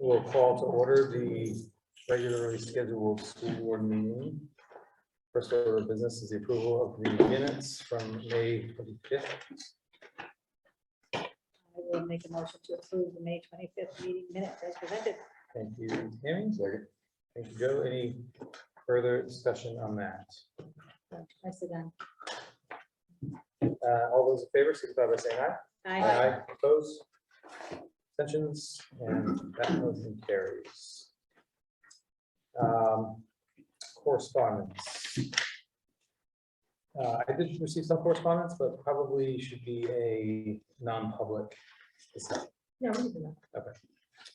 We'll call to order the regularly scheduled school board meeting. First order of business is the approval of the minutes from May 25th. I will make a motion to approve the May 25th meeting minutes as presented. Thank you, Tammy. Thank you, Joe. Any further discussion on that? Nicely done. All those in favor, signify by saying aye. Aye. Opposed? Abstentions? And that motion carries. Correspondence. I did receive some correspondence, but probably should be a non-public discussion. Yeah, we can do that. Okay.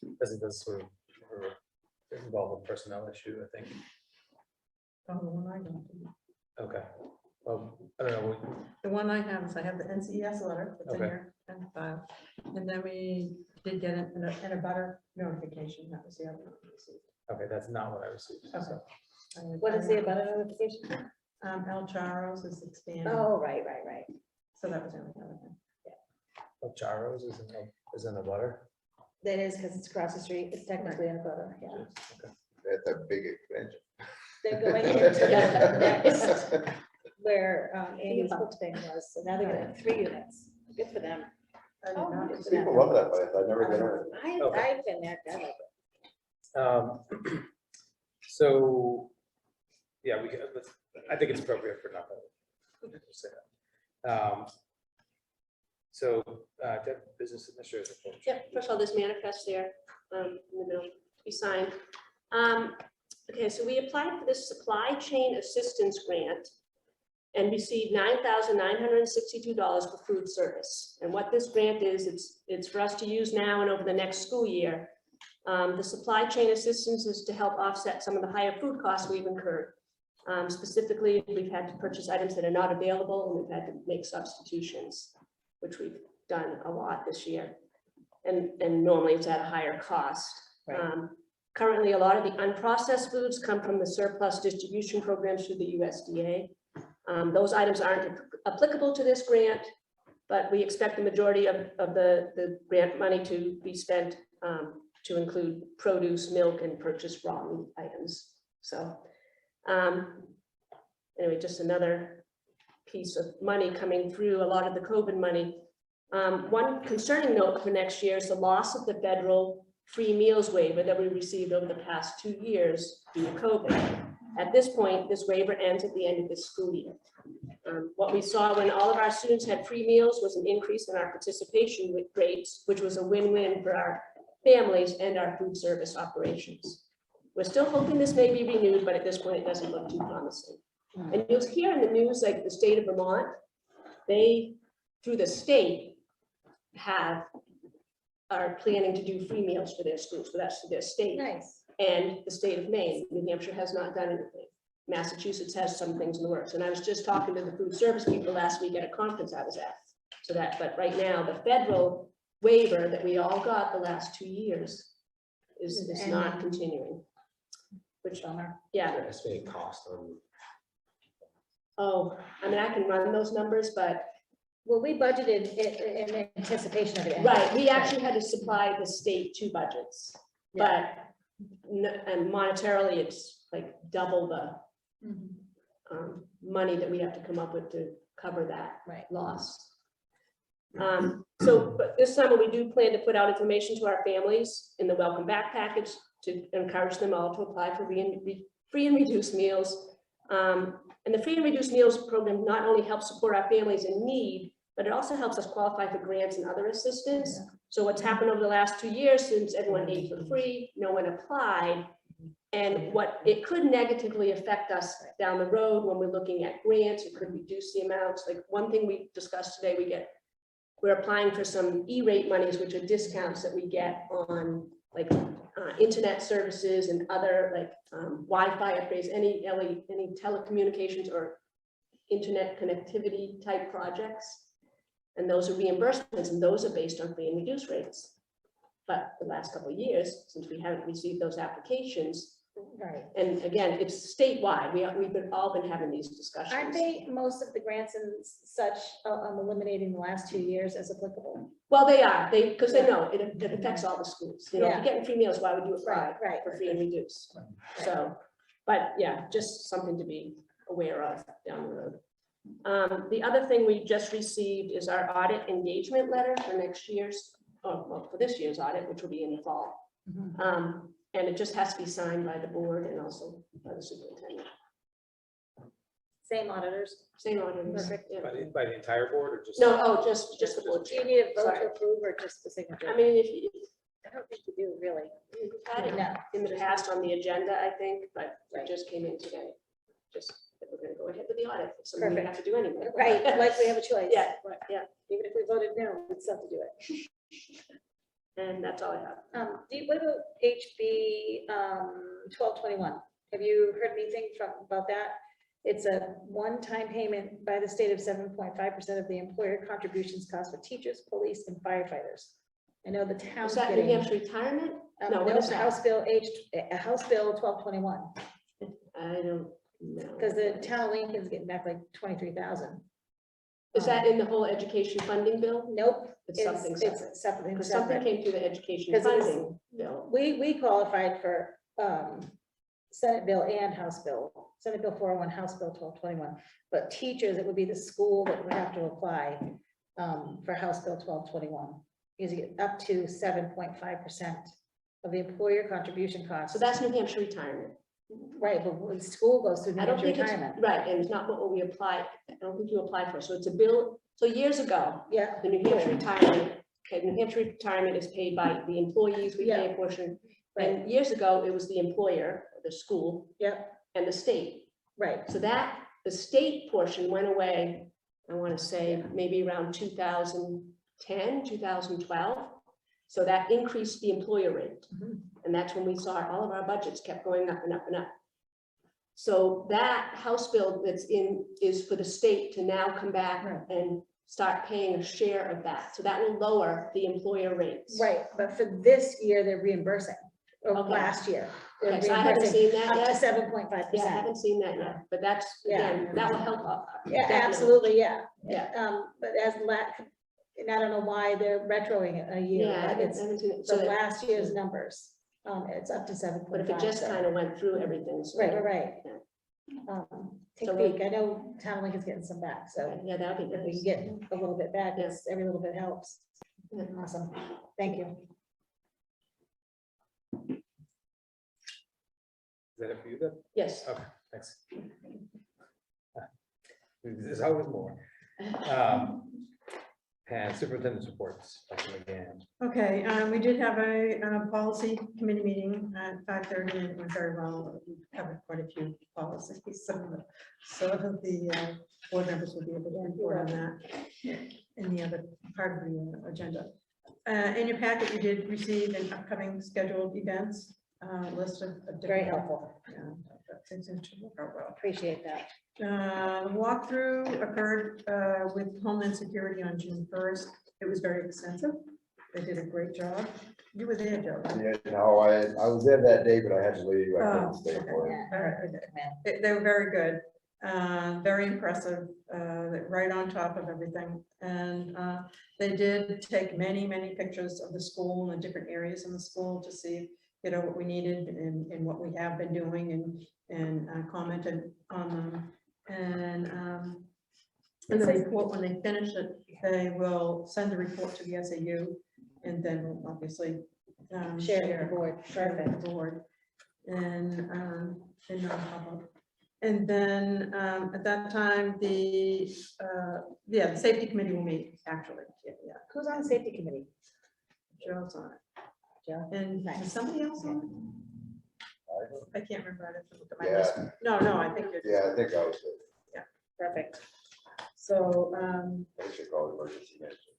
Because it does sort of involve a personnel issue, I think. Oh, the one I got. Okay. Well, I don't know. The one I have is I have the NCES letter that's in Okay. here and the file. And then we did get a butter notification. That was the other one we received. Okay, that's not what I received. Okay. So, What is the about notification? El Charros is expanding. Oh, right. So that was the only other thing. El Charros is in the butter. That is because it's across the street. It's technically in a butter, yeah. Okay. That's a big expansion. They're going into next where Andy's book thing was. So now they're gonna have 3 units. Good for them. I did not- Good for them. People love that place. I've never been there. Okay. I've been there. I like it. So, yeah, I think it's appropriate for nothing. So, business administrator. Yep, first of all, there's manifest there in the middle to be signed. Okay, so we applied for this supply chain assistance grant and received $9,962 for food service. And what this grant is, it's for us to use now and over the next school year. The supply chain assistance is to help offset some of the higher food costs we've incurred. Specifically, we've had to purchase items that are not available and we've had to make substitutions, which we've done a lot this year. And normally it's at a higher cost. Right. Currently, a lot of the unprocessed foods come from the surplus distribution programs through the USDA. Those items aren't applicable to this grant, but we expect the majority of the grant money to be spent to include produce, milk, and purchased raw meat items. So anyway, just another piece of money coming through, a lot of the COVID money. One concerning note for next year is the loss of the federal free meals waiver that we received over the past 2 years due to COVID. At this point, this waiver ends at the end of this school year. What we saw when all of our students had free meals was an increase in our participation rates, which was a win-win for our families and our food service operations. We're still hoping this may be renewed, but at this point, it doesn't look too promising. And you'll hear in the news, like the state of Vermont, they, through the state, are planning to do free meals for their schools, but that's for their state. Nice. And the state of Maine. New Hampshire has not done anything. Massachusetts has some things in the works. And I was just talking to the food service people last week at a conference I was at. But right now, the federal waiver that we all got the last 2 years is not continuing. Which, yeah. Estimated cost on. Oh, I mean, I can run those numbers, but. Well, we budgeted it in anticipation of it. Right, we actually had to supply the state 2 budgets, but and monetarily, it's like double the money that we have to come up with to cover that loss. But this summer we do plan to put out information to our families in the welcome back package to encourage them all to apply for free and reduced meals. And the free and reduced meals program not only helps support our families in need, but it also helps us qualify for grants and other assistance. So what's happened over the last 2 years, since everyone ate for free, no one applied. And what it could negatively affect us down the road when we're looking at grants, it could reduce the amounts. Like one thing we discussed today, we're applying for some E-rate monies, which are discounts that we get on like internet services and other like Wi-Fi upgrades, any telecommunications or internet connectivity type projects. And those are reimbursements, and those are based on free and reduced rates. But the last couple of years, since we haven't received those applications, Right. And again, it's statewide. We've all been having these discussions. Aren't they, most of the grants and such, eliminating the last 2 years as applicable? Well, they are, because they know it affects all the schools. You know, if Yeah. you're getting free meals, why would you apply Right. for free and reduced? So, but yeah, just something to be aware of down the road. The other thing we just received is our audit engagement letter for next year's, well, for this year's audit, which will be in the fall. Mhm. And it just has to be signed by the board and also by the superintendent. Same auditors. Same auditors. Perfect. Yeah. By the entire board or just? No, oh, just the board Do you chair. need a vote Sorry. to approve or just the signature? I mean, if you, I don't think you do, really. we've had it No. in the past on the agenda, I think, but Right. it just came in today. Just that we're gonna go ahead with the audit, it's something we Perfect. have to do anyway. Right, like we have a choice. Yeah, Right. yeah. Even if we voted no, we'd still have to do it. And that's all I have. What about HB 1221? Have you heard anything about that? It's a one-time payment by the state of 7.5% of the employer contributions cost for teachers, police, and firefighters. I know the town's Is that New getting. Hampshire retirement? No, what No, is that? House Bill 1221, I don't know. because the town of Lincoln's getting back like 23,000. Is that in the whole education funding bill? Nope. It's something separate. It's something Because something separate. came through the education 'Cause it was- funding bill. We qualified for Senate Bill and House Bill, Senate Bill 401, House Bill 1221. But teachers, it would be the school that would have to apply for House Bill 1221. Because you get up to 7.5% of the employer contribution cost. So that's New Hampshire retirement. Right, but when school goes through New I don't Hampshire think it's, retirement. right, and it's not what we apply, I don't think you apply for, so it's a bill, so years ago, Yeah, the New Hampshire retirement, okay, New Hampshire retirement is paid by the employees, we pay a portion. And years ago, it was the employer, the school, yeah, and the state. right. So that, the state portion went away, I want to say, maybe around 2010, 2012. So that increased the employer rate. Mhm. And that's when we saw all of our budgets kept going up and up and up. So that House bill that's in is for the state to now come back Right. and start paying a share of that. So that will lower the employer rates. Right, but for this year, they're reimbursing, or Okay. last year. They're Okay, so I haven't reimbursing seen that up to yet. 7.5%. Yeah, I haven't seen that yet, but that's, Yeah. again, that will help. Yeah, definitely. absolutely, yeah. Yeah. But and I don't know why they're retroing a year, Yeah, I but haven't it's haven't seen it. the So that- last year's numbers. It's up to 7.5. But if it just kind of went through everything. so- Right. Take So a peek. I know Town of Lincoln's getting some back, so Yeah, that'd be if we nice. can get a little bit back, Yeah. it's, every little bit helps. Yeah. Awesome. Thank you. Is that it for you then? Yes. Okay, thanks. There's always more. And superintendent's reports, Dr. McGann. Okay, we did have a policy committee meeting at 5:30 and it went very well. We covered quite a few policies. So the board members will be able to report on that in the other part of the agenda. In your packet, you did receive an upcoming scheduled events list of different. Very helpful. Yeah, that seems to work out well. Appreciate that. Walkthrough occurred with Homeland Security on June 1st. It was very extensive. They did a great job. You were there, Joe, right? Yeah, no, I was there that day, but I had to leave. I couldn't Oh, stay okay. for it. Yeah. All right, okay. Man. They were very good, very impressive, right on top of everything. And they did take many, many pictures of the school and the different areas in the school to see, you know, what we needed and what we have been doing and commented on them. And the report, when they finish it, they will send the report to the SAU and then we'll obviously Share it with the board. share it with the board. And and then at that time, the safety committee will meet, actually. Yeah, Who's on the safety committee? Joe's on it. Joe? And Nice. is somebody else on it? I can't remember. I have to look at my Yeah. list. No, I think you're. Yeah, I think I was good. Perfect. So, I should call it emergency management.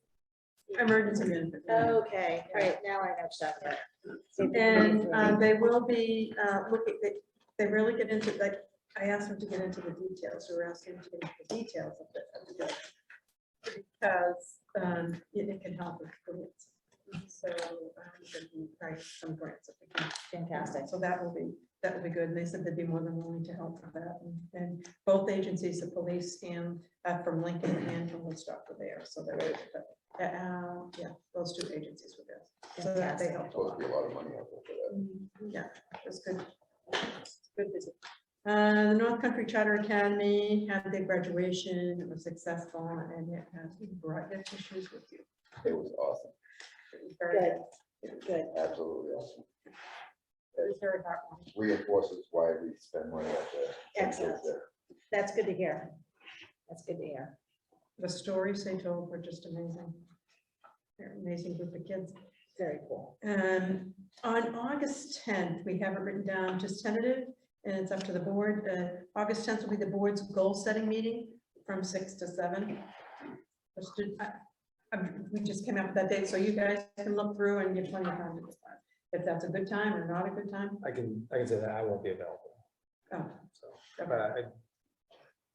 emergency management. Okay, all right, now I know stuff. And they will be looking, they really get into, like, I asked them to get into the details, we were asking them to get into the details of the bill. Because it can help with grants. So, write some grants if we can. Fantastic. So that will be that would be good. And they said they'd be more than willing to help with that. And both agencies, the police and from Lincoln and from Woodstock were there. So they were, yeah, those two agencies were there. So that they helped a Supposed lot. to be a lot of money out there for that. Yeah, it was good. Good visit. The North Country Charter Academy had their graduation. It was successful and it has, you brought your tissues with you. It was awesome. It was very Good. good. Good. Absolutely awesome. It was very heartwarming. Reinforces why we spend money out there. Excellent. That's good to hear. That's good to hear. The stories they told were just amazing. They're an amazing group of kids. Very cool. On August 10th, we have it written down, just tentative, and it's up to the board. August 10th will be the board's goal-setting meeting from 6 to 7. We just came up with that date, so you guys can look through and get plenty of time to decide if that's a good time or not a good time. I can say that I won't be available, Oh, so, okay. but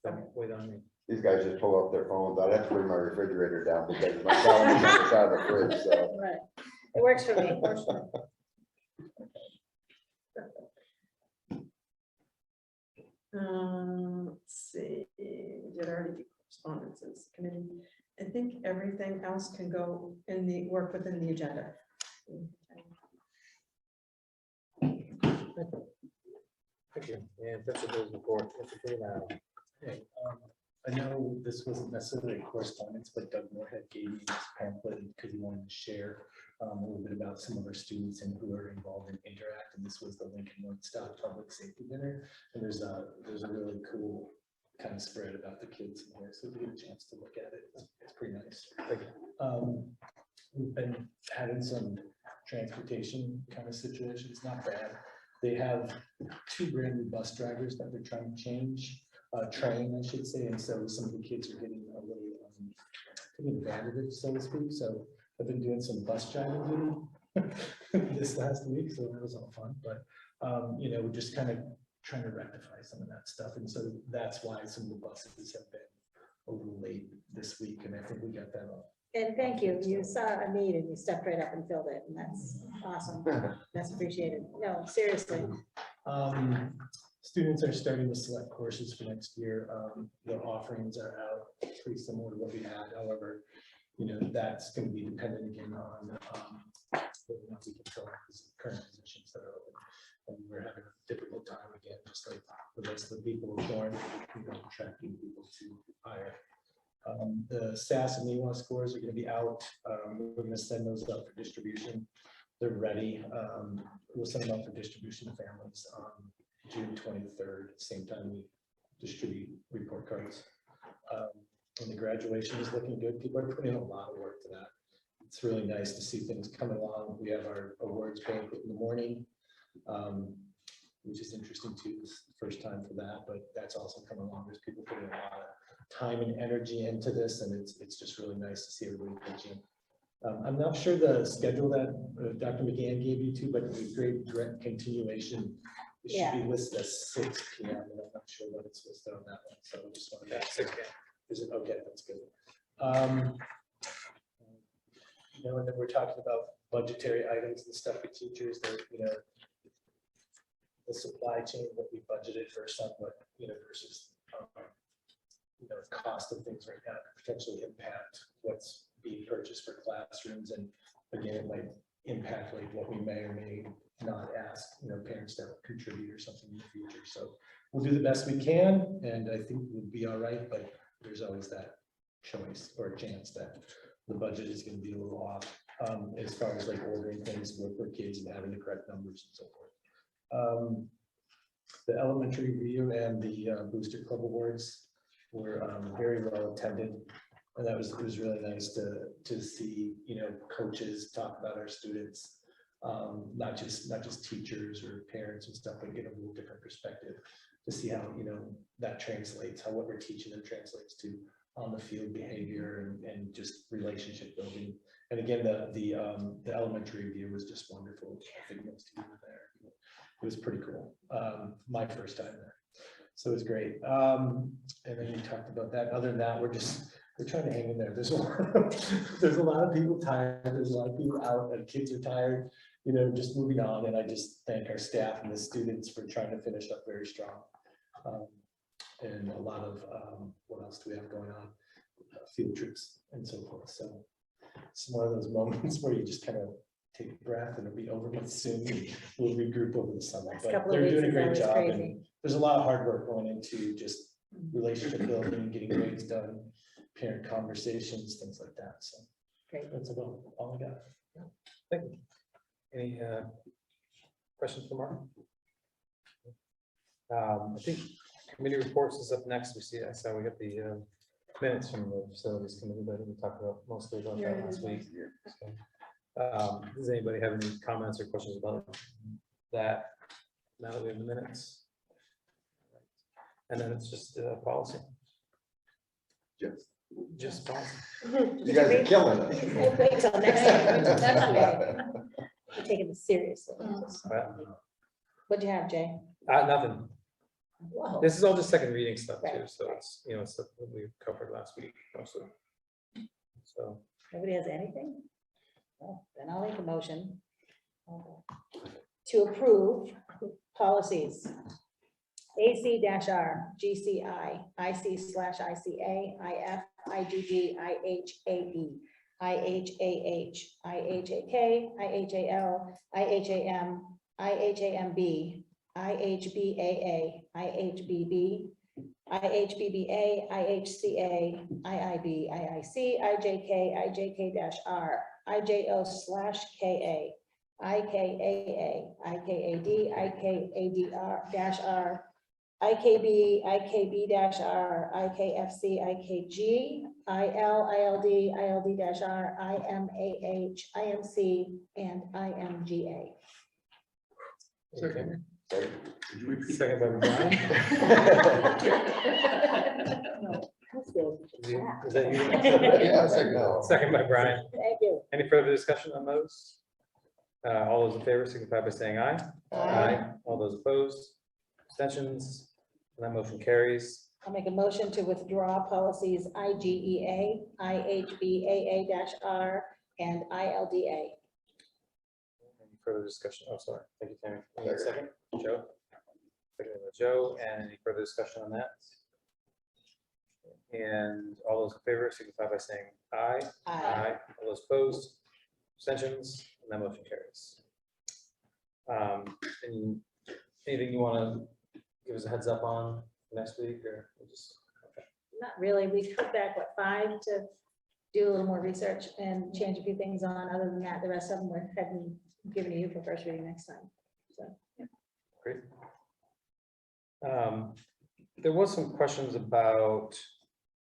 don't wait on me. These guys just pull up their phones. I'd have to bring my refrigerator down because my calendar's on the side of the fridge, so. Right. It works for me. It works for me. Let's see, we did already do correspondences committee. I think everything else can go in the work within the agenda. Thank you. And that's what those report. That's what they now. Okay, I know this wasn't necessarily correspondence, but Doug Moorhead gave me this pamphlet because he wanted to share a little bit about some of our students and who are involved in Interact. And this was the Lincoln Woodstock Public Safety Dinner. And there's a really cool kind of spread about the kids in here. So if you get a chance to look at it, it's pretty nice. Thank you. We've been having some transportation kind of situations, not bad. They have 2 brand new bus drivers that they're trying to train, I should say. And so some of the kids are getting a little taking advantage of it, so to speak. So I've been doing some bus driving duty this last week, so that was all fun. But you know, we're just kind of trying to rectify some of that stuff, and so that's why some of the buses have been a little late this week, and I think we got that up. And thank you. You saw a need and you stepped right up and filled it. And that's awesome. That's appreciated. No, seriously. Students are starting to select courses for next year. The offerings are out pretty similar to what we had. However, you know, that's going to be dependent again on whether or not we can fill current positions that are open. And we're having a difficult time again, just like the rest of the people of Thorn, attracting people to hire. The SAS and NEWA scores are going to be out. We're going to send those out for distribution. They're ready. We'll send them out for distribution to families on June 23rd, same time we distribute report cards. And the graduation is looking good. People are putting in a lot of work to that. It's really nice to see things coming along. We have our awards banquet in the morning, which is interesting too. It's the first time for that, but that's also coming along. There's people putting a lot of time and energy into this, and it's just really nice to see everybody pitching. I'm not sure the schedule that Dr. McGann gave you too, but the grade direct continuation, it should be listed as 6 p.m. and I'm not sure what it's listed on that one. So I just want to make 6 p.m. Is it okay? That's good. You know, and then we're talking about budgetary items and stuff with teachers that, you know, the supply chain, what we budgeted for somewhat, you know, versus, you know, cost of things right now could potentially impact what's being purchased for classrooms. And again, it might impact like what we may or may not ask, you know, parents to contribute or something in the future. So we'll do the best we can, and I think we'll be all right, but there's always that choice or chance that the budget is going to be a little off as far as like ordering things for kids and having the correct numbers and so forth. The elementary review and the Booster Club Awards were very well attended. And it was really nice to see, you know, coaches talk about our students, not just teachers or parents and stuff, but get a little different perspective to see how, you know, that translates, how what we're teaching them translates to on the field behavior and just relationship building. And again, the elementary review was just wonderful. I think most of you were there. It was pretty cool. My first time there, so it was great. And then we talked about that. Other than that, we're trying to hang in there. There's a lot of people tired. There's a lot of people out, and kids are tired. just moving on, and I just thank our staff and the students for trying to finish up very strong. And a lot of, what else do we have going on? Field trips and so forth, so it's one of those moments where you just kind of take a breath and it'll be over with soon. We'll regroup over the summer, Last but couple of they're doing a weeks is great always job. crazy. And there's a lot of hard work going into just relationship building, getting grades done, parent conversations, things like that. So Great. that's about all I got. Thank you. Any questions for Mark? I think committee reports is up next. We see, I saw we got the minutes from the facilities committee, but we talked about mostly about that last week. So, does anybody have any comments or questions about that now that we have the minutes? And then it's just policy, just policy. You guys are killing us. Wait till next time. That's okay. We're taking this seriously. What'd you have, Jay? Nothing. Whoa. This is all just second reading stuff too, Right, so it's, it's stuff that we covered last week mostly. So, Nobody has anything? Well, then I'll make a motion to approve policies AC-R, GCI, IC/ICA, IF, IGG, IHAE, IHAH, IHAK, IHAL, IHAM, IHAMB, IHBAA, IHBB, IHBBA, IHCA, IIB, IIC, IJK, IJK-R, IJO/KA, IKAA, IKAD, IKADR-R, IKB, IKB-R, IKFC, IKG, IL, ILD, ILD-R, IMAH, IMC, and IMGA. second Sorry. by Brian. Is that you? Yeah, second, no. Second by Brian. Thank you. Any further discussion on those? All those in favor signify by saying aye. All those opposed, abstentions, and that motion carries. I'll make a motion to withdraw policies IGEA, IHBAA-R, and ILDA. Any further discussion? Oh, sorry. Thank you, Tammy. Any second, Joe? Second by Joe, and any further discussion on that? And all those in favor signify by saying aye. Aye. All those opposed, abstentions, and that motion carries. And anything you want to give us a heads up on next week, or we'll just? Not really. We've put back, 5 to do a little more research and change a few things on. Other than that, the rest of them we're heading, giving to you for first reading next time. So, yeah. Great. There was some questions about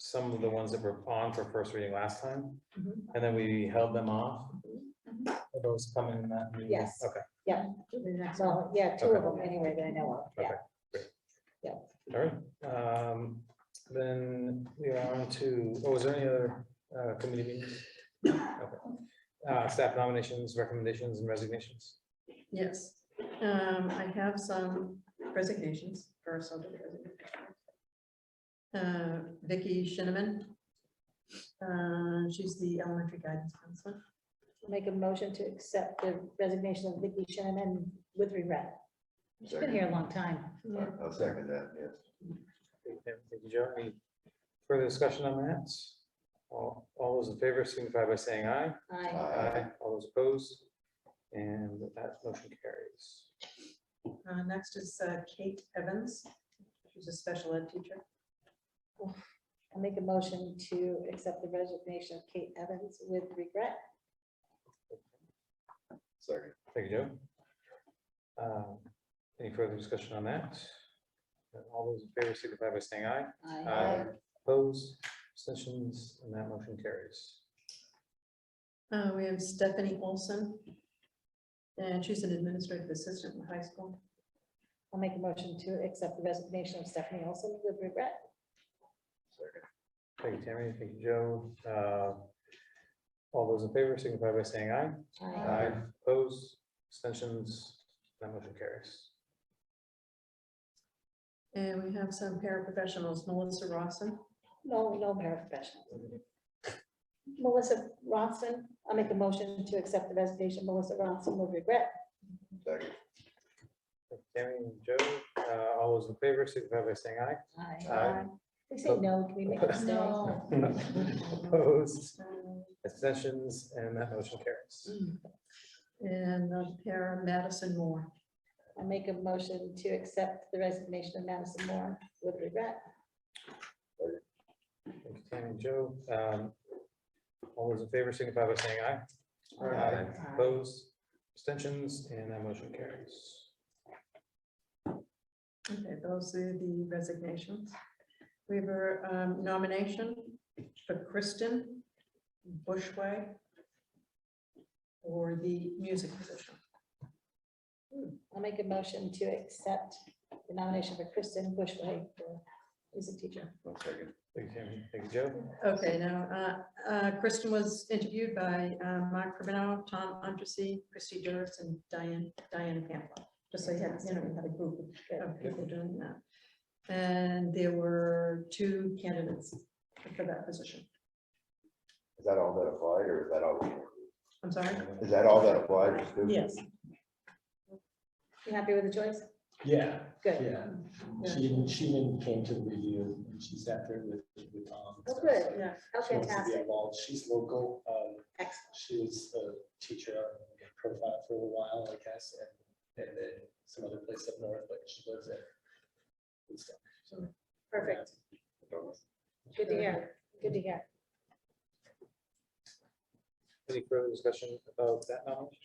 some of the ones that were on for first reading last time, Mhm. and then we held them off. Are those coming in that? new- Yes. Okay, Yeah. Well, yeah, 2 of them anyway that I know of. Yeah. okay, great. All right. Then we are on to, was there any other committee meetings? Okay. Staff nominations, recommendations, and resignations. Yes, I have some resignations. First, I'll do the resignation. Vicki Shinneman. She's the elementary guidance counselor. Make a motion to accept the resignation of Vicki Shannon with regret. She's been here a long time. I'll second that, yes. Thank you, Joe. Any further discussion on that? All those in favor signify by saying aye. Aye. All those opposed, and that motion carries. Next is Kate Evans. She's a special ed teacher. I'll make a motion to accept the resignation of Kate Evans with regret. Second. Thank you, Joe. Any further discussion on that? All those in favor signify by saying aye. Aye. Opposed, abstentions, and that motion carries. We have Stephanie Olson, and she's an administrative assistant in high school. I'll make a motion to accept the resignation of Stephanie Olson with regret. Thank you, Tammy. Thank you, Joe. All those in favor signify by saying aye. Opposed, abstentions, that motion carries. And we have some paraprofessionals, Melissa Rawson. No paraprofessionals. Melissa Ronson, I'll make a motion to accept the resignation of Melissa Ronson with regret. Second. Tammy and Joe, all those in favor, signify by saying aye. Aye. They say no, can we make them stay? Opposed, abstentions, and that motion carries. And Para Madison Moore. I'll make a motion to accept the resignation of Madison Moore with regret. Thank you, Tammy and Joe. All those in favor, signify by saying aye. Aye. Opposed, abstentions, and that motion carries. Okay, those are the resignations. We have a nomination for Kristen Bushway for the music position. I'll make a motion to accept the nomination for Kristen Bushway for music teacher. One second. Thank you, Tammy. Thank you, Joe. Okay, now, Kristen was interviewed by Mark Rubino, Tom Undersea, Christy Durst, and Diana Pampa. Just so you had, you had a group of people doing that. And there were 2 candidates for that position. Is that all that applied, or is that all? I'm sorry? Is that all that applied? to students? Yes. You happy with the choice? Yeah, Good. yeah. She even came to the review and she sat there with Tom. and Oh, stuff, good. so Yeah. How she wants to be fantastic. involved. She's local. Excellent. She was a teacher on Profile for a while, I guess, and then some other place up north, but she lives there. Woodstock, so, Perfect. Good to hear. Good to hear. Any further discussion about that nomination?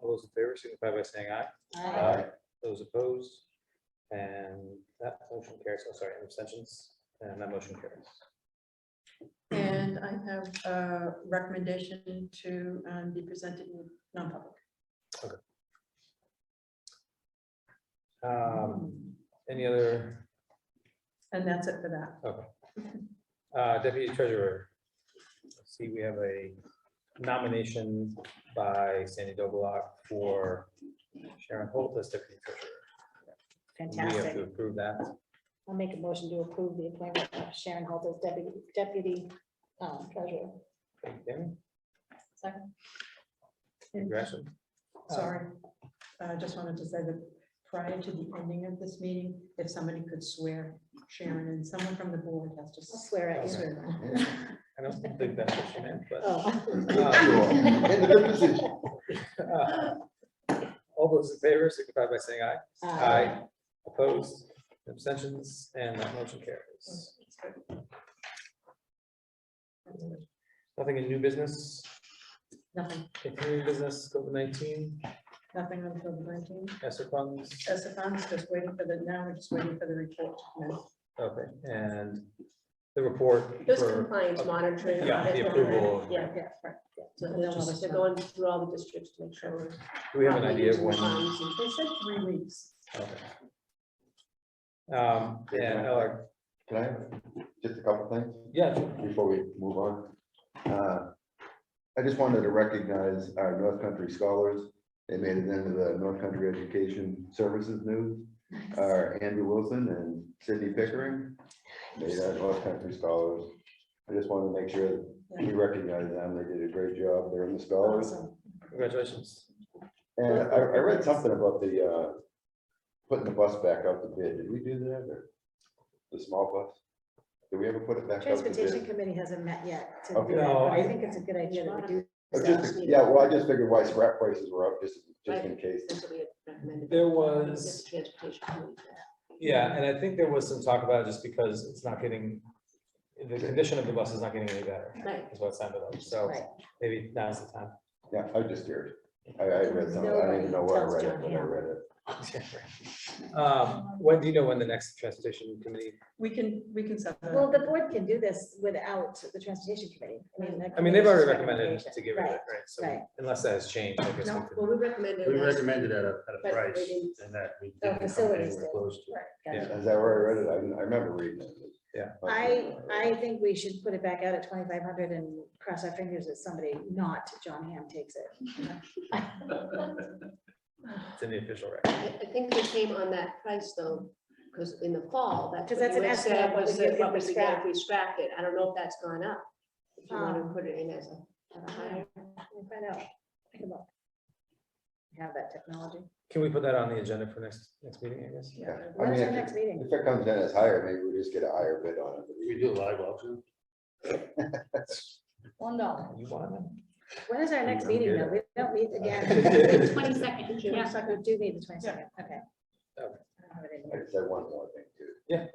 All those in favor, signify by saying aye. Aye. Those opposed, and that motion carries. Oh, sorry, abstentions, and that motion carries. And I have a recommendation to be presented in non-public. Any other, And that's it for that. okay. Deputy Treasurer. Let's see, we have a nomination by Sandy Dobelak for Sharon Holt as Deputy Treasurer. We have to Fantastic. approve that. I'll make a motion to approve the appointment of Sharon Holt as deputy treasurer. Thank you, Tammy. Second. Congratulations. Sorry, I just wanted to say that prior to the ending of this meeting, if somebody could swear Sharon and someone from the board has to. I'll swear at you. I don't think that's what she meant, but. Oh. In the good position. All those in favor, signify by saying aye. Aye. Opposed, abstentions, and that motion carries. Nothing in new business, Nothing, continuing business, COVID-19, nothing on COVID-19. ESSER funds. As the funds, just waiting for now we're just waiting for the report to come in. Okay, and the report Just for, compliance monitoring. yeah, the approval. Yeah, Yeah, right. so And they'll let just us they're know. going through all the districts to make sure. do we have an properly idea of using the when? funds and- They said 3 weeks. Okay. Yeah, Ella, Can I have just a couple things yeah, before we move on? I just wanted to recognize our North Country scholars. They made it into the North Country Education Services News. Andrew Wilson and Sydney Pickering made our North Country scholars. I just wanted to make sure that we recognize them. They did a great job. They're in the scholars. Awesome. congratulations. And I read something about the putting the bus back out to bid. Did we do that, or the small bus? Did we ever put it back out to Transportation bid? committee hasn't met yet. to do Okay. that, No, but I I- think it's a good idea that we do. Yeah, well, I just figured why scrap prices were up, just in case. That's what we had recommended. There Get was, the transportation committee for that. yeah, and I think there was some talk about it just because it's not getting, the condition of the bus is not getting any better, Right. is what it sounded like. So Right. maybe now's the time. Yeah, I was just curious. I read something. I didn't even know where I read it, but I read it. When do you know when the next transportation committee? We can set that. Well, the board can do this without the transportation committee. I mean, they've already committee's recommended recommendation. to get rid of it, Right, right? So right. unless that has changed, I guess. we No, could- Well, we recommended. We that. recommended at a But we price didn't- and that we Oh, didn't come facilities anywhere did. close to. Right, Yeah. gotcha. Is that where I read it? I remember reading it. Yeah. I think we should put it back out at 2,500 and cross our fingers that somebody not John Hamm takes it. It's in the official record. I think they came on that price though, because in the fall, that's. 'Cause what that's you an had said estimate, was we that give what the we get scrap. if we scrapped it. I don't know if that's gone up. If you want to put it in as a higher. Let me find out. Think about. Have that technology. Can we put that on the agenda for next meeting, I guess? Yeah. I When is mean, our if next meeting? if it comes in as higher, maybe we just get a higher bid on it. We do a live auction. Well, no, You want it? When is our next I'm meeting? good. though? We don't meet again. 22nd, yeah. We do meet the 22nd. Okay. I don't have it in I here. just said one more thing too. Yeah.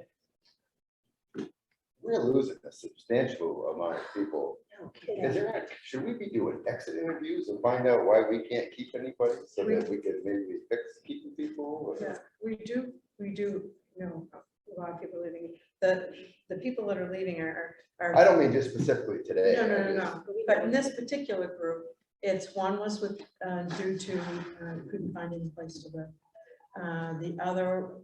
We're losing a substantial amount of people. kidding. Is there, should we be doing exit interviews and find out why we can't keep anybody so that we could maybe fix keeping people? or- Yeah, we do, you know, a lot of people leaving. The people that are leaving are. I don't mean just specifically today. No, no, I no, just- no, but in this particular group, it's one was with, due to, couldn't find any place to live. The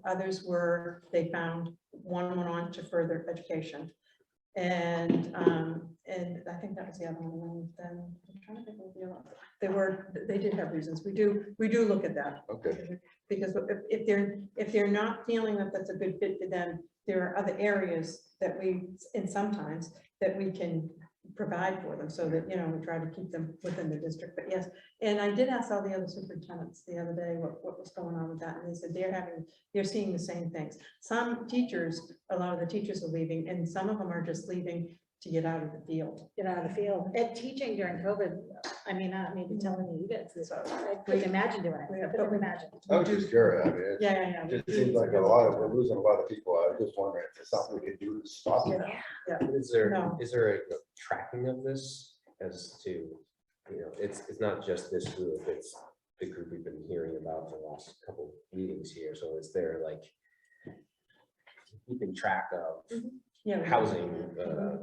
others were, they found, one went on to further education. And I think that was the other one, then, I'm trying to think of the other. They did have reasons, we do look at that. Okay, Because if they're not feeling that that's a good fit for them, there are other areas that sometimes that we can provide for them, so that, you know, we try to keep them within the district, but yes. And I did ask all the other superintendents the other day what was going on with that, and they said they're seeing the same things. Some teachers, a lot of the teachers are leaving, and some of them are just leaving to get out of the field. Get out of the field. And teaching during COVID, I mean, I may be telling you, you guys, this, I couldn't imagine doing it. I couldn't imagine. I was just curious. I mean, it Yeah. just seems like we're losing a lot of people. I was just wondering if there's something we could do to stop it. Is there, No. is there a tracking of this as to, you know, it's not just this group, it's the group we've been hearing about for the last couple meetings here, so is there like keeping track of Yeah. housing,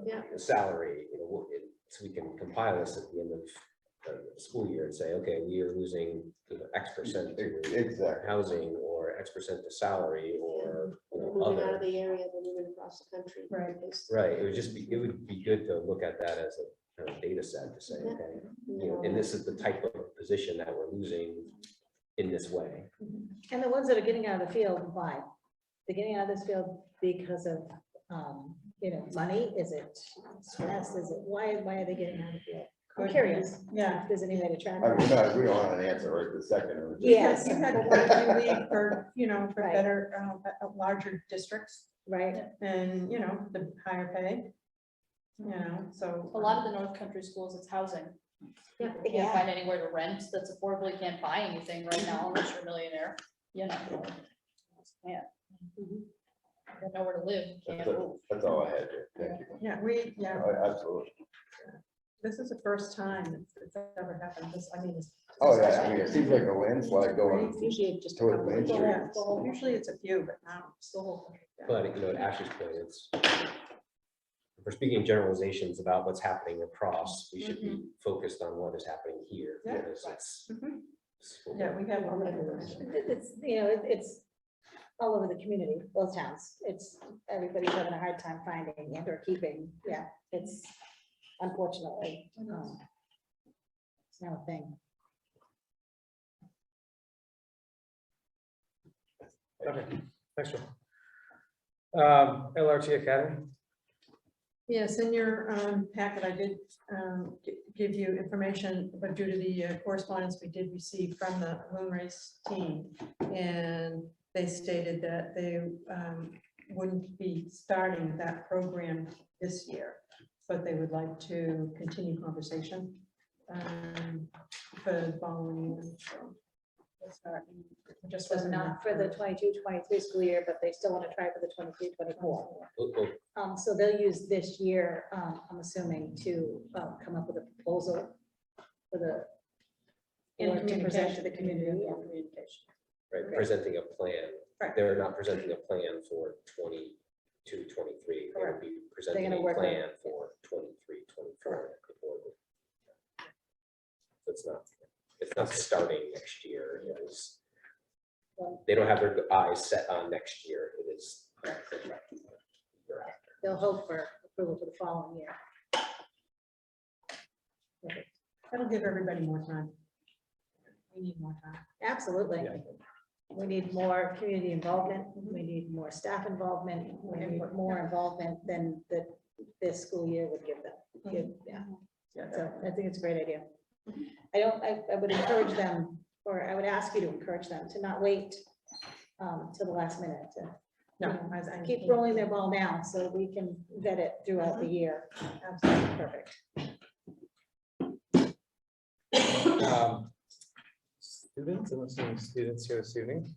Yeah. salary, you know, so we can compile this at the end of the school year and say, okay, we are losing, you know, X% to Exactly. housing or X% to salary or, you know, Moving out of other. the area, then moving across the country. Right. because, Right, it would be good to look at that as a kind of data set to say, Yeah. okay, you know, and this is the type of position that we're losing in this way. And the ones that are getting out of the field, why? They're getting out of this field because of, you know, money? Is it stress? Is it, why are they getting out of the field? I'm Good. curious. Yeah. If there's any way to track I mean, that. we don't want an answer right this second. or just- Yes. You've had quite a few leave for, you know, for Right. better, larger districts Right? and, you know, the higher pay. You know, so. A lot of the North Country schools, it's housing. Yeah. You can't find anywhere to rent that's affordable. You can't buy anything right now unless you're a millionaire, you know. Can't. You got nowhere to live, you can't move. That's all I had. Jay. Thank you. Yeah, Oh, absolutely. this is the first time it's ever happened. Oh, yeah, I mean, it seems like a landslide going Usually just. a towards couple Main of- Street. Yeah, so usually it's a few, but now it's the whole country. But, you know, at Ashley's point, it's, if we're speaking generalizations about what's happening across, we should be focused on what is happening here. Yeah. Because it's. Mhm. it's- Yeah, we have all that information. It's, you know, it's all over the community, both towns. It's, everybody's having a hard time finding and or keeping. Yeah, it's unfortunately. It's now a thing. Okay, thanks, Joe. LRT Academy, Yes, in your packet, I did give you information, but due to the correspondence we did receive from the moon race team, and they stated that they wouldn't be starting that program this year, but they would like to continue conversation for the following year. So we'll start in- Just So wasn't not for the 22-23 school year, but they still want to try for the 23-24. Oh, oh, So they'll use this year, I'm assuming, to come up with a proposal for the, In or to present to the communication. community. Communication. Right, Okay. presenting a plan. Right. They're not presenting a plan for 22, 23. They would be presenting gonna a work on- plan for 23, 24. So it's not starting next year. It is. They don't have their eyes set on next year. It is. They'll hope for approval for the following year. That'll give everybody more time. We need more time. Absolutely. Yeah. We need more community involvement. We need more staff involvement. We need more involvement than this school year would give them. good, yeah. Yeah. So I think it's a great idea. I would encourage them, or I would ask you to encourage them to not wait till the last minute, to No, keep rolling their ball now so we can vet it throughout the year. Absolutely perfect. Students, I'm assuming students here this evening,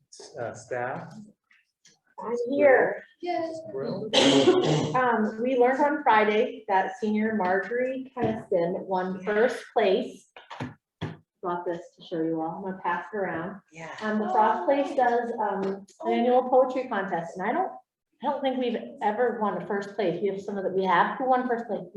staff. I'm here. Squirrel. We learned on Friday that senior Marjorie Keniston won first place. Brought this to show you all. I'm gonna pass it around. Yeah. The Frost Place does an annual poetry contest, and I don't think we've ever won a first place. We have some of the, we have, who won first place?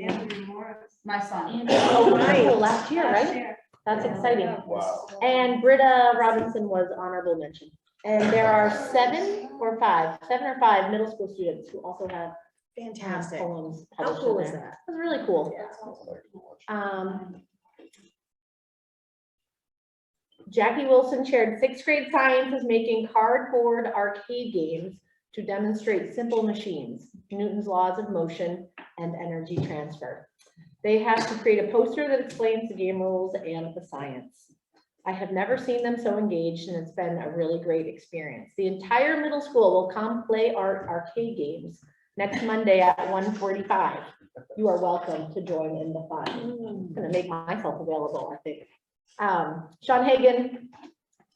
My son. Oh, very cool. Last year, right? That's exciting. Wow. And Britta Robinson was honorable mention. And there are 7 or 5 middle school students who also have Fantastic. poems How published cool in is there. that? It's really cool. Yeah. Jackie Wilson shared 6th grade science is making cardboard arcade games to demonstrate simple machines, Newton's laws of motion and energy transfer. They have to create a poster that explains the game rules and the science. I have never seen them so engaged, and it's been a really great experience. The entire middle school will come play our arcade games next Monday at 1:45. You are welcome to join in the fun. I'm gonna make myself available, I think. Sean Hagan,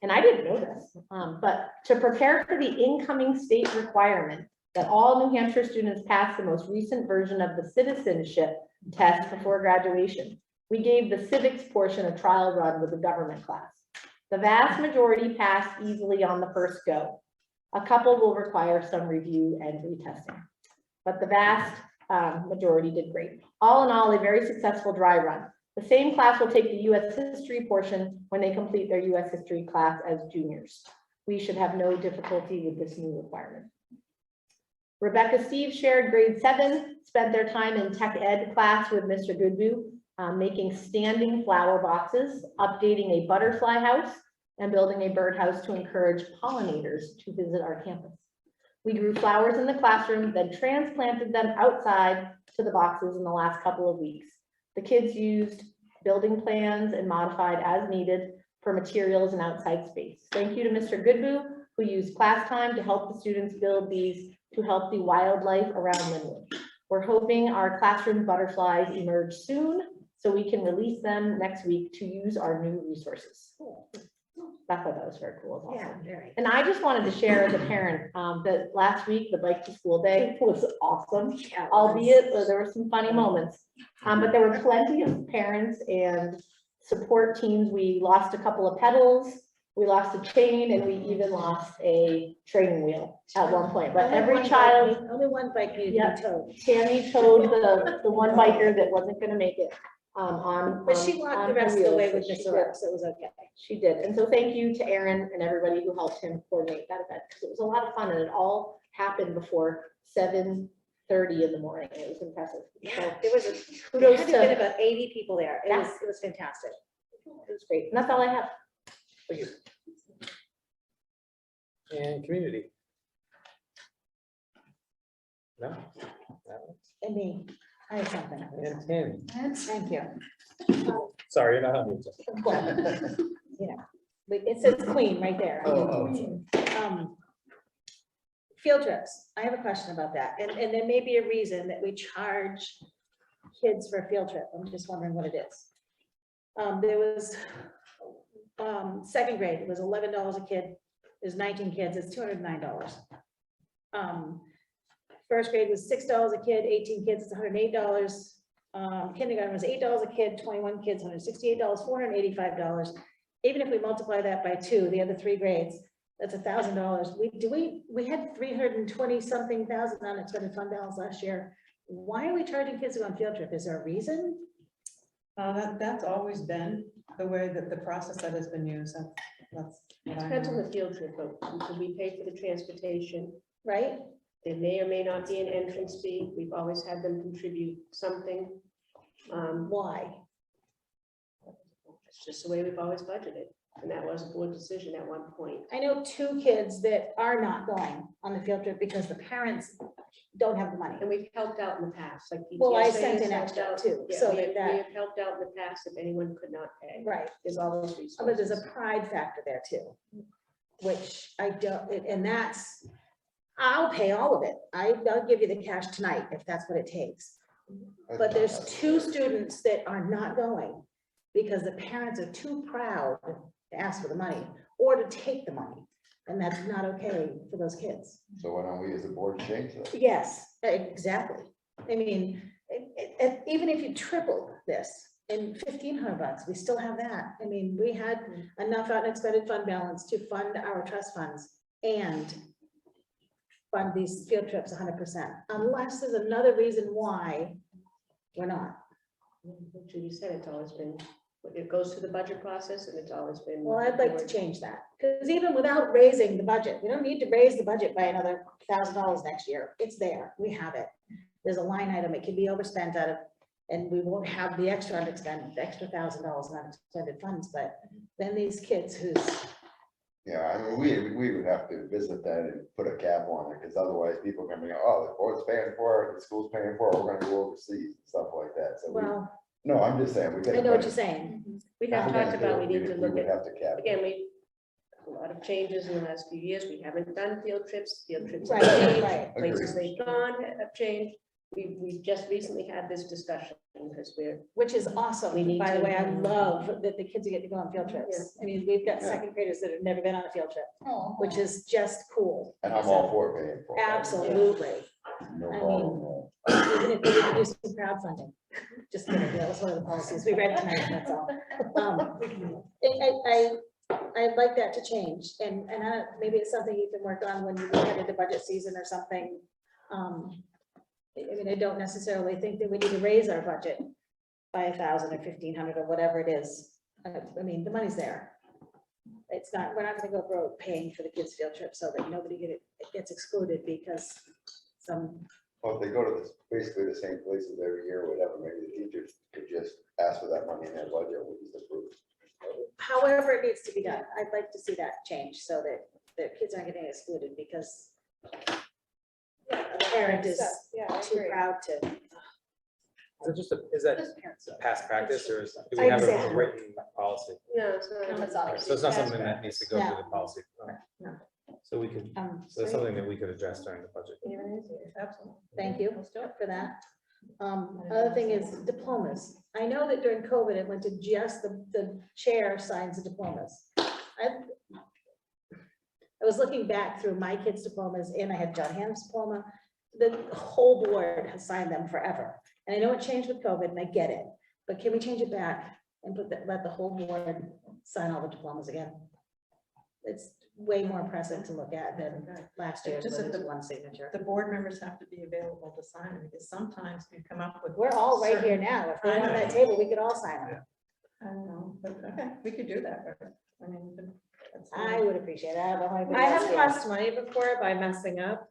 and I didn't know this, but to prepare for the incoming state requirement that all New Hampshire students pass the most recent version of the citizenship test before graduation, we gave the civics portion a trial run with the government class. The vast majority passed easily on the first go. A couple will require some review and retesting, but the vast majority did great. All in all, a very successful dry run. The same class will take the US history portion when they complete their US history class as juniors. We should have no difficulty with this new requirement. Rebecca Steve shared grade 7, spent their time in tech ed class with Mr. Goodbu, making standing flower boxes, updating a butterfly house, and building a birdhouse to encourage pollinators to visit our campus. We grew flowers in the classroom, then transplanted them outside to the boxes in the last couple of weeks. The kids used building plans and modified as needed for materials and outside space. Thank you to Mr. Goodbu, who used class time to help the students build these to help the wildlife around Lin-Wood. We're hoping our classroom butterflies emerge soon so we can release them next week to use our new resources. I thought that was very cool. It was Yeah, awesome. very. And I just wanted to share as a parent that last week, the bike to school day was awesome, albeit there were some funny moments. But there were plenty of parents and support teams. We lost a couple of pedals, we lost a chain, and we even lost a training wheel at one point. But every child, Only one bike needed to be towed. Tammy towed the one biker that wasn't gonna make it But she walked on the her rest of the wheels, way so with she Mr. did. Rex, so it was okay. She did. And so thank you to Aaron and everybody who helped him coordinate that event, because it was a lot of fun and it all happened before 7:30 in the morning. It was impressive. So There was there kudos had to have been to, about 80 people there. It Yeah. was fantastic. it was great. And that's all I have. Thank you. And community. No. Alex? And me, I have something. And Tammy. Thank you. Sorry, you're not on mute. It says Queen right there. Oh, Field trips. I have a question about that. And there may be a reason that we charge kids for a field trip. I'm just wondering what it is. There was, 2nd grade, it was $11 a kid. There's 19 kids, it's $209. 1st grade was $6 a kid, 18 kids, it's $108. Kindergarten was $8 a kid, 21 kids, $168, $485. Even if we multiply that by 2, the other 3 grades, that's $1,000. We had 320 something thousand unexpended fund balance last year. Why are we charging kids to go on field trip? Is there a reason? That's always been the way that the process that has been used. That's what I Depends on know. the field trip, but we pay for the transportation. Right? There may or may not be an entrance fee. We've always had them contribute something. Why? It's just the way we've always budgeted. And that was a board decision at one point. I know 2 kids that are not going on the field trip because the parents don't have the money. And we've helped out in the past, like. Well, I PTSA sent has an helped extra out. too, Yeah, so we have that- helped out in the past if anyone could not pay. Right, There's all those but there's resources. a pride factor there too, which I don't, and that's, I'll pay all of it. I'll give you the cash tonight if that's what it takes. But there's 2 students that are not going because the parents are too proud to ask for the money or to take the money. And that's not okay for those kids. So why don't we as a board change that? Yes, exactly. I mean, even if you triple this in $1,500, we still have that. I mean, we had enough unexpended fund balance to fund our trust funds and fund these field trips 100%, unless there's another reason why we're not. Like Judy said, it's always been, it goes through the budget process and it's always been. Well, I'd like to change that, because even without raising the budget, we don't need to raise the budget by another $1,000 next year. It's there, we have it. There's a line item, it can be overspent out of, and we won't have the extra unexpended, extra $1,000 in unexpended funds, but then these kids who's, Yeah, I mean, we would have to visit that and put a cap on it, because otherwise people are gonna go, oh, the board's paying for it, the school's paying for it, we're gonna go overseas, and stuff like that, so. well, No, I'm just saying, we gotta. I know what you're saying. We have talked about, we need to look would at, have to cap. again, a lot of changes in the last few years. We haven't done field trips have Right, changed. right. Places Agreed. they've gone have changed. We just recently had this discussion because we're, Which is awesome. We need By the to- way, I love that the kids are getting to go on field trips. Yeah. I mean, we've got Yeah. 2nd graders that have never been on a field trip, Oh, which is just cool. And I'm all for paying for it. Absolutely. No I problem. Even if we could do some crowdfunding. Just kidding, that was one of the policies we read tonight, that's all. I'd like that to change, and maybe it's something you can work on when you head into budget season or something. I mean, I don't necessarily think that we need to raise our budget by 1,000 or 1,500 or whatever it is. I mean, the money's there. It's not, we're not gonna go broke paying for the kids' field trip so that nobody gets excluded because some, Well, if they go to this, basically the same places every year, or whatever, maybe the teachers could just ask for that money in their budget, we just approve. however it needs to be done. I'd like to see that change so that the kids aren't getting excluded because the parent is too proud to. Is that just parents. past practice or do we I'd have say a so. written policy? no, it's No, not. it's not. So it's not something that needs to go No. through the policy. No. So we could, so it's something that we could address during the budget. Absolutely. Thank you for that. Other thing is diplomas. I know that during COVID, it went to just the chair signs the diplomas. I was looking back through my kids' diplomas and I had John Ham's diploma. The whole board has signed them forever. And I know it changed with COVID and I get it, but can we change it back and let the whole board sign all the diplomas again? It's way more impressive to look at than last year's, Just where at there's the- one signature. The board members have to be available to sign it because sometimes you come up with. We're all right here now. If we're on that table, we could all sign them. I don't know, but okay, we could do that. but, I mean, that's. I would appreciate it. I don't know how anybody I else have feels. cost money before by messing up,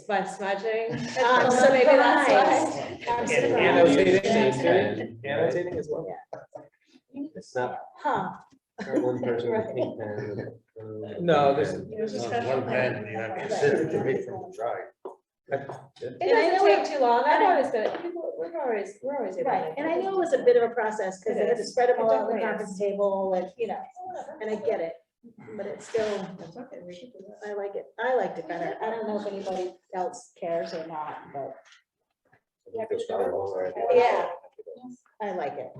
by smudging. I'm So maybe that's surprised. why. I'm And surprised. annotating, annotating as well. It's not Huh, one person with a Right. pink pen. No, there's. There's a special. Consider to make from the dry. It And I know doesn't take too long. I've always been, we're always able to right, make and I it. know it was a bit of a process because they had to spread them It all out on the definitely conference is. table and, and I get it. But it's still, That's okay, we should do that. I like it. I liked it better. I don't know if anybody else cares or not, but yeah, I like it.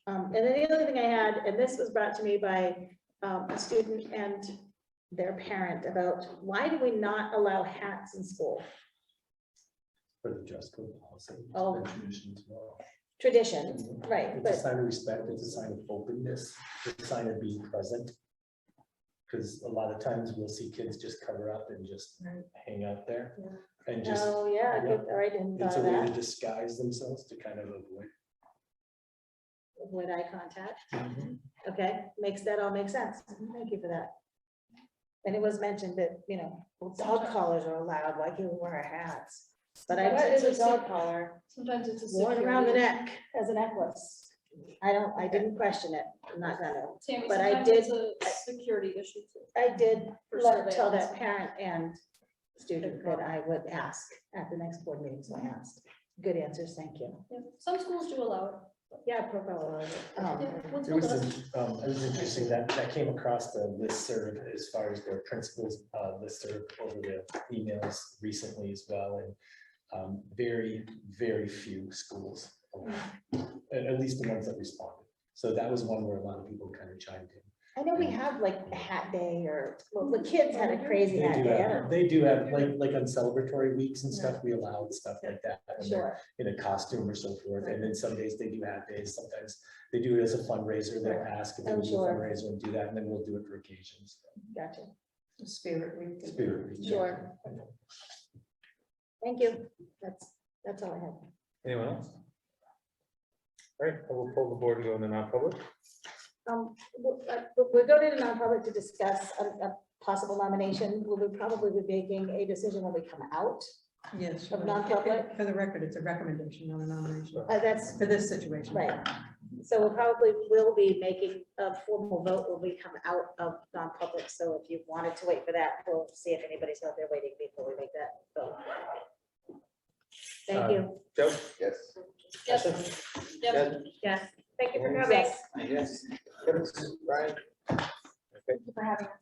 And then the other thing I had, and this was brought to me by a student and their parent about why do we not allow hats in school? For the dress code policy. Oh. and tradition as well. Tradition, right, It's a but sign of respect, it's a sign of openness, it's a sign of being present. Because a lot of times we'll see kids just cover up and just hang out there. And just, oh, yeah, good, all right, didn't it's thought a of way to that. disguise themselves to kind of avoid. With eye contact. Okay, makes that all make sense. Thank you for that. And it was mentioned that, well, dog collars are allowed, why can't we wear our hats? But I What is a just dog collar? Sometimes it's a. worn around the security- neck as a necklace. I didn't question it, I'm not gonna. Tammy, But I sometimes did- it's a security issue too. I did For tell that surveillance. parent and student that I would ask at the next board meeting, so I asked. Good answers, thank you. Yeah, some schools do allow it. Yeah, profile. Yeah, Um, It was, it was interesting that came across the listserv as far as their principals listserv over the emails recently as well. And very, very few schools, at least the ones that responded. So that was one where a lot of people kind of chimed in. I know we have like a hat day or, well, the kids had a crazy hat day. I don't- They do have, like on celebratory weeks and stuff, we allowed stuff like that. when they're Sure, In a costume or so forth, and then some days they do have days, sometimes they do it as a fundraiser, they'll ask if they Oh, will do a sure. fundraiser and do that, and then we'll do it for occasions. gotcha. Spirit week. Spirit Week, yeah. Sure. Thank you. That's all I have. Anyone else? All right, I will pull the board to go into non-public. We're going to non-public to discuss a possible nomination. We will probably be making a decision when we come out. Yes. Of non-public? For the record, it's a recommendation, not a nomination, That's for this situation. right. So we probably will be making a formal vote when we come out of non-public. So if you wanted to wait for that, we'll see if anybody's out there waiting before we make that vote. Thank you. Joe? Yes. Yes. Yes. Yes, thank you for coming. Yes. Yes. Yes. Brian? For having us.